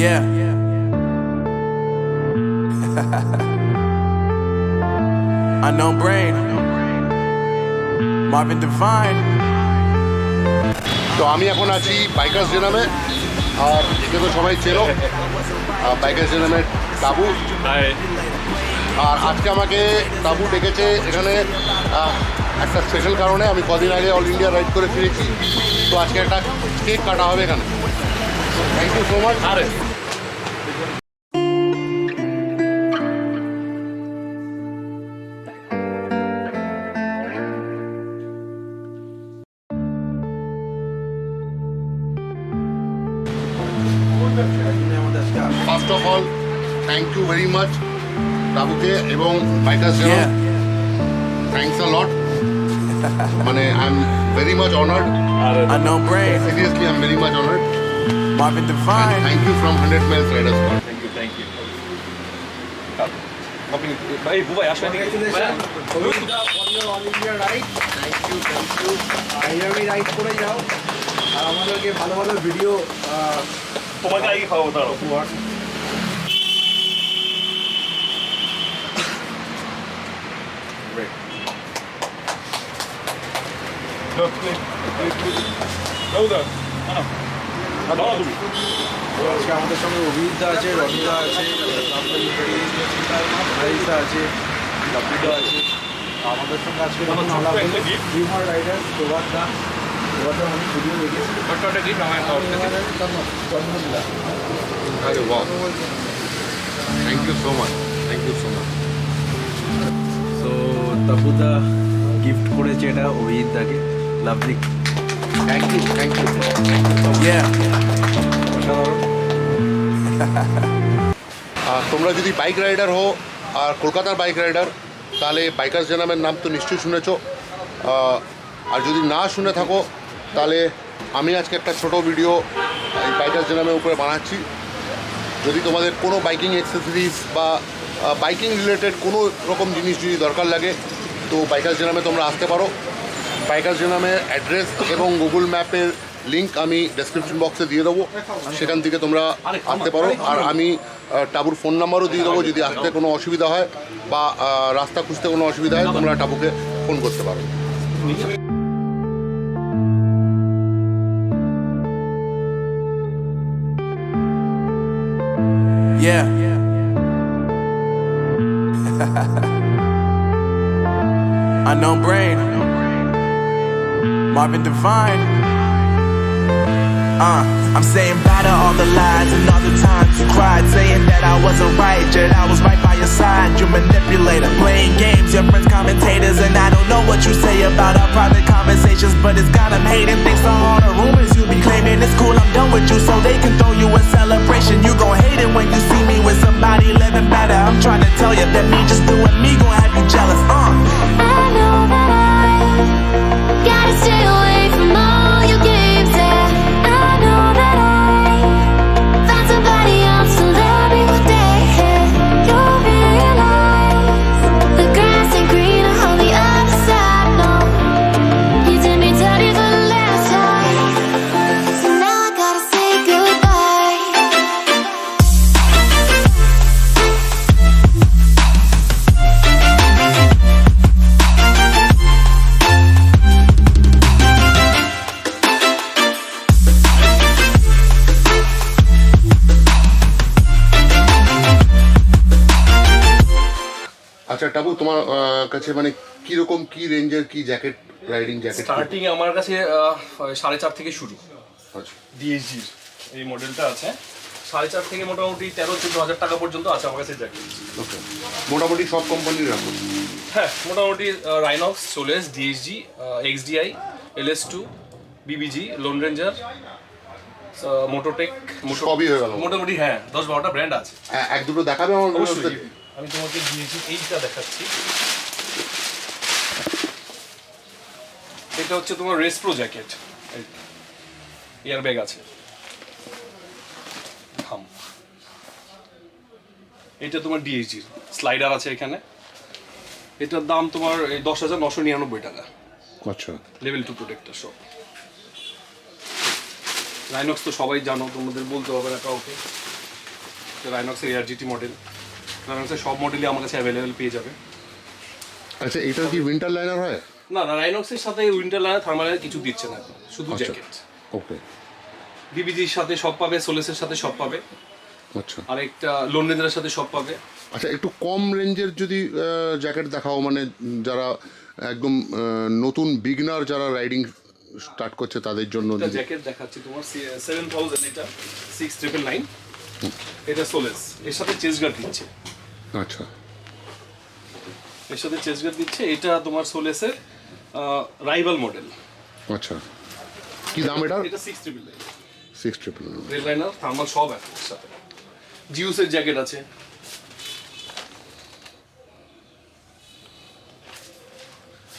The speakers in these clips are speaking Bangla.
Yeah. Unknown brain. Marvin Divine. তো আমি এখন আছি বাইকার্স জেনামে, আর একে তো সবাই চেনো, বাইকার্স জেনামের তাবু। আর আজকে আমাকে তাবু ডেকেছে এখানে একটা স্পেশাল কারণে। আমি কদিন আগে অল ইন্ডিয়া রাইড করে ফিরেছি, তো আজকে একটা কেক কাটা হবে এখানে। Thank you so much. First of all thank you very much তাবুকে এবং বাইকার্স জেনাম। Thanks a lot. মানে I am very much honoured. Unknown brain. Seriously, I'm very much honored. Marvin Divine. Thank you from 100 Miles Riders Squad. Thank you. ভাই বুবাই আসলে আমি রাইড করে যাও আর আমাদেরকে ভালো ভালো ভিডিও তোমাকে আগে খাওয়াবো দাঁড়াও। আজকে আমাদের সঙ্গে অভিজিৎদা আছে, রনিদা আছে, হারিসা আছে, লাপুদা আছে। আমাদের সঙ্গে আজকে হিউমার রাইডার প্রভাতদা অনেক ভিডিও দেখেছি। Aरे wow. Thank you so much. Thank you so much. So তাপুদা গিফট করেছে এটা অভিজিৎদাকে। Lovely. Thank you. Thank you. Yeah. তোমরা যদি বাইক রাইডার হও আর কলকাতার বাইক রাইডার, তাহলে বাইকার্স জেনামের নাম তো নিশ্চয়ই শুনেছ। আর যদি না শুনে থাকো তাহলে আমি আজকে একটা ছোট ভিডিও এই বাইকার্স জেনামের উপরে বানাচ্ছি। যদি তোমাদের কোনো বাইকিং অ্যাক্সেসরিজ বা বাইকিং রিলেটেড কোনো রকম জিনিস যদি দরকার লাগে, তো বাইকার্স জেনামে তোমরা আসতে পারো। বাইকার্স জেনামের অ্যাড্রেস এবং গুগল ম্যাপের লিঙ্ক আমি ডেসক্রিপশন বক্সে দিয়ে দেবো, সেখান থেকে তোমরা আসতে পারো। আর আমি টাবুর ফোন নাম্বারও দিয়ে দেবো, যদি আসতে কোনো অসুবিধা হয় বা রাস্তা খুঁজতে কোনো অসুবিধা হয় তোমরা টাবুকে ফোন করতে পারো। Yeah. Unknown brain. Marvin Divine. I'm saying bye to all the lies and all the times you cried, saying that I wasn't right, yet I was right by your side. You manipulator, playing games, your friends commentators, and I don't know what you say about our private conversations, but it's got them hating. Thanks to all the rumors you be claiming, it's cool, I'm done with you, so they can throw you a celebration. You gon' hate it when you see me with somebody living better. I'm trying to tell you that me just doing me gon' have you jealous. I know that I gotta stay away from all your games, yeah. I know that I found somebody else to love me one day, yeah. You'll realize the grass ain't greener on the other side, no. You did me dirty for the last time, so now I gotta say goodbye. আচ্ছা টাবু, তোমার কাছে মানে কীরকম কী রেঞ্জের কি জ্যাকেট, রাইডিং জ্যাকেট? স্টার্টিং আমার কাছে 4.5 থেকে শুরু। আচ্ছা, ডিএসজির এই মডেলটা আছে 4.5 থেকে মোটামুটি 13-14 হাজার টাকা পর্যন্ত আছে আমার কাছে জ্যাকেট। ওকে, মোটামুটি সব কোম্পানির রাখো? হ্যাঁ, মোটামুটি Rynox, Solace, DSG, XDI, LS2, BBG, Lone Ranger, Mototech, সবই হয়ে গেল মোটামুটি। হ্যাঁ, 10-12টা ব্র্যান্ড আছে। এক দুটো দেখাবে আমার? অবশ্যই, আমি তোমাকে ডিএসজি এইটা দেখাচ্ছি। এটা হচ্ছে তোমার race pro jacket, air bag আছে। এটা তোমার ডিএসজির স্লাইডার আছে এখানে। এটার দাম তোমার 10,999 টাকা। আচ্ছা, লেভেল 2 প্রোটেক্টর সব। রাইনক্স তো সবাই জানো, তোমাদের বলতে হবে না কাউকে। রাইনক্সের এআরজিটি মডেল, রাইনক্সের সব মডেলই আমার কাছে অ্যাভেলেবেল পেয়ে যাবে। আচ্ছা, এটা কি উইন্টার লাইনার হয়? না না, রাইনক্সের সাথে উইন্টার লাইনার থার্মাল লাইনার কিছু দিচ্ছে না, শুধু আচ্ছা। জ্যাকেট। ওকে, বিবিজির সাথে সব পাবে, সোলেসের সাথে সব পাবে, আচ্ছা আর একটা লোন রেঞ্জের সাথে সব পাবে। আচ্ছা, একটু কম রেঞ্জের যদি জ্যাকেট দেখাও, মানে যারা একদম নতুন বিগনার যারা রাইডিং স্টার্ট করছে তাদের জন্য। একটা জ্যাকেট দেখাচ্ছি তোমার 7000, এটা 6999, এটা সোলেস, এর সাথে চেস্ট গার্ড দিচ্ছে। আচ্ছা, এর সাথে চেস্ট গার্ড দিচ্ছে। এটা তোমার সোলেসের রাইভাল মডেল। আচ্ছা, কি দাম এটা? এটা 6999, 699। রেড লাইনার থার্মাল সব আছে এর সাথে। জিউসের জ্যাকেট আছে।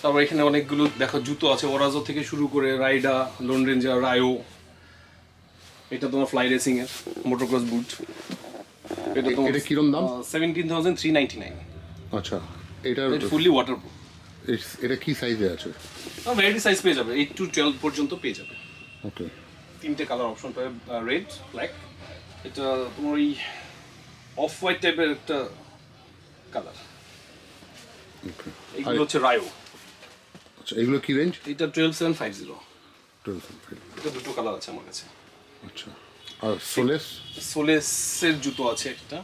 তারপর এখানে অনেকগুলো দেখো জুতো আছে, ওরাজো থেকে শুরু করে রাইডা, লোন রেঞ্জার, রায়ো। এটা তোমার ফ্লাই রেসিং এর মোটরক্রস বুট। এটা তোমার এটা কিরম দাম? 17,399। আচ্ছা, এটার এটা ফুললি ওয়াটারপ্রুফ। এটা কি সাইজে আছে? ভ্যারাইটি সাইজ পেয়ে যাবে, 8 to 12 পর্যন্ত পেয়ে যাবে। ওকে, 3টে কালার অপশন পাবে, রেড, ব্ল্যাক, এটা তোমার ওই অফ হোয়াইট টাইপের একটা কালার। ওকে, এইগুলো হচ্ছে রায়ো। আচ্ছা, এগুলো কি রেঞ্জ? এটা 12750। 12,000। এটা দুটো কালার আছে আমার কাছে। আচ্ছা, আর সোলেস? সোলেসের জুতো আছে একটা,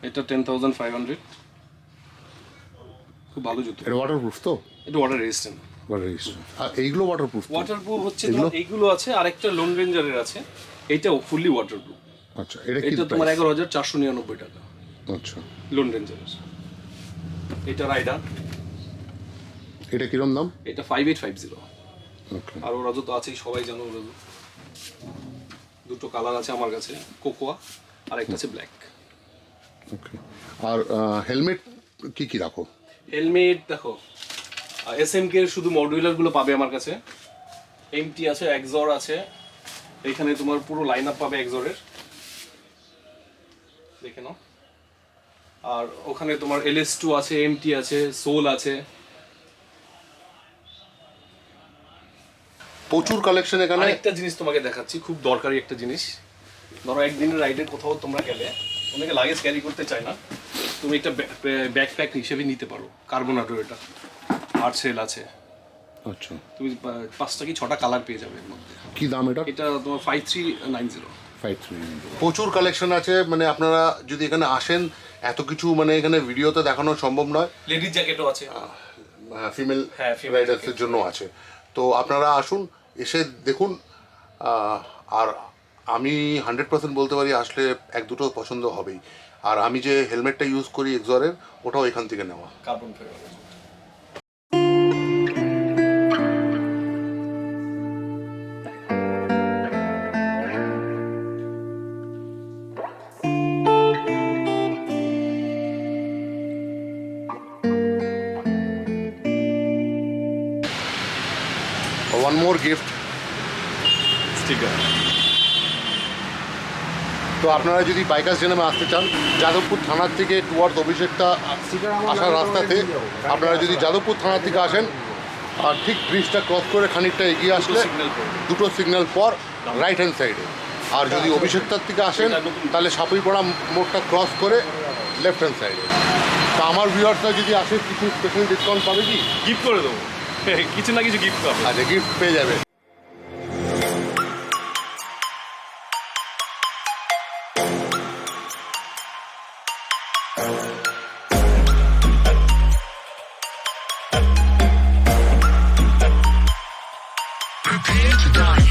এটা 10,500, খুব ভালো জুতো। এটা ওয়াটারপ্রুফ তো? এটা ওয়াটার রেজিস্ট্যান্ট। আর এইগুলো ওয়াটারপ্রুফ? ওয়াটারপ্রুফ হচ্ছে তোমার এইগুলো আছে, আর একটা লোন রেঞ্জারের আছে, এইটাও ফুললি ওয়াটারপ্রুফ। আচ্ছা, এটা কি এটা তোমার 11,499 টাকা আচ্ছা, লোন রেঞ্জারের। এটা রাইডার, এটা কিরম দাম? এটা 5850। ওকে, আর ওরা তো আছেই, সবাই জানো ওরা। দুটো কালার আছে আমার কাছে, কোকোয়া আর একটা আছে ব্ল্যাক। ওকে, আর হেলমেট কি কি রাখো? হেলমেট দেখো, এসএমকে এর শুধু মডুলার গুলো পাবে আমার কাছে। এমটি আছে, এক্সর আছে, এখানে তোমার পুরো লাইন আপ পাবে এক্সরের, দেখে নাও। আর ওখানে তোমার LS2 আছে, এমটি আছে, সোল আছে। প্রচুর কালেকশন এখানে। আরেকটা জিনিস তোমাকে দেখাচ্ছি, খুব দরকারি একটা জিনিস। ধরো একদিনের রাইডে কোথাও তোমরা গেলে, অনেকে লাগেজ ক্যারি করতে চায় না, তুমি একটা ব্যাকপ্যাক হিসেবে নিতে পারো। কার্বোনাটো, এটা 8 সেল আছে। আচ্ছা, তুমি 5টা কি 6টা কালার পেয়ে যাবে এর মধ্যে। কি দাম এটা? এটা তোমার 5390। 5,300। প্রচুর কালেকশন আছে, মানে আপনারা যদি এখানে আসেন, এত কিছু মানে এখানে ভিডিওতে দেখানো সম্ভব নয়। লেডিস জ্যাকেটও আছে, ফিমেল হ্যাঁ, female রাইডার্সের জন্য আছে। তো আপনারা আসুন, এসে দেখুন। আর আমি 100% বলতে পারি, আসলে 1-2টো পছন্দ হবেই। আর আমি যে হেলমেটটা ইউজ করি এক্সরের, ওটাও এখান থেকে নেওয়া। Carbon fibre. One more gift, sticker. তো আপনারা যদি বাইকার্স জেনামে আসতে চান, যাদবপুর থানার থেকে টুয়ার্ডস অভিষেকটা আসার রাস্তাতে, আপনারা যদি যাদবপুর থানা থেকে আসেন, আর ঠিক ব্রিজটা ক্রস করে খানিকটা এগিয়ে আসলে দুটো সিগন্যাল পর রাইট হ্যান্ড সাইডে। আর যদি অভিষেকটার থেকে আসেন, তাহলে সাপুইপাড়া মোড়টা ক্রস করে লেফট হ্যান্ড সাইডে। তা আমার ভিউয়ার্সরা যদি আসে, কিছু স্পেশাল ডিসকাউন্ট পাবে কি? গিফট করে দেবো, কিছু না কিছু গিফট পাবে। আচ্ছা, গিফট পেয়ে যাবে। Prepare to die.